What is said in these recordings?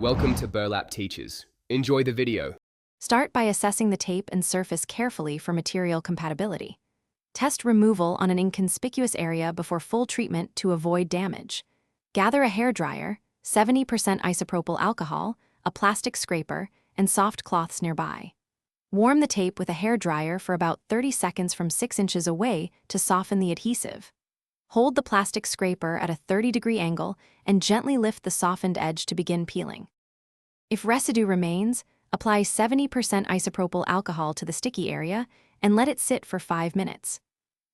Welcome to Burlap Teachers. Enjoy the video. Start by assessing the tape and surface carefully for material compatibility. Test removal on an inconspicuous area before full treatment to avoid damage. Gather a hairdryer, 70% isopropyl alcohol, a plastic scraper, and soft cloths nearby. Warm the tape with a hairdryer for about 30 seconds from 6 inches away to soften the adhesive. Hold the plastic scraper at a 30-degree angle and gently lift the softened edge to begin peeling. If residue remains, apply 70% isopropyl alcohol to the sticky area and let it sit for 5 minutes.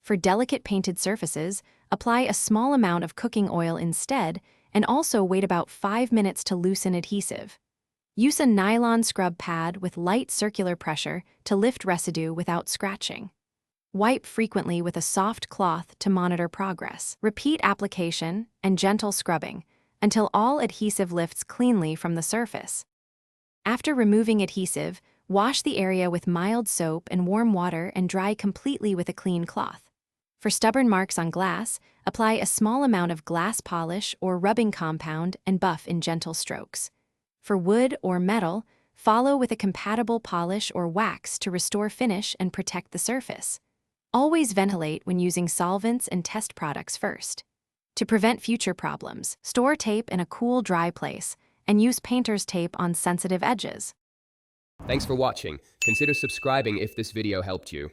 For delicate painted surfaces, apply a small amount of cooking oil instead and also wait about 5 minutes to loosen adhesive. Use a nylon scrub pad with light circular pressure to lift residue without scratching. Wipe frequently with a soft cloth to monitor progress. Repeat application and gentle scrubbing until all adhesive lifts cleanly from the surface. After removing adhesive, wash the area with mild soap and warm water and dry completely with a clean cloth. For stubborn marks on glass, apply a small amount of glass polish or rubbing compound and buff in gentle strokes. For wood or metal, follow with a compatible polish or wax to restore finish and protect the surface. Always ventilate when using solvents and test products first. To prevent future problems, store tape in a cool, dry place and use painter's tape on sensitive edges. Thanks for watching. Consider subscribing if this video helped you.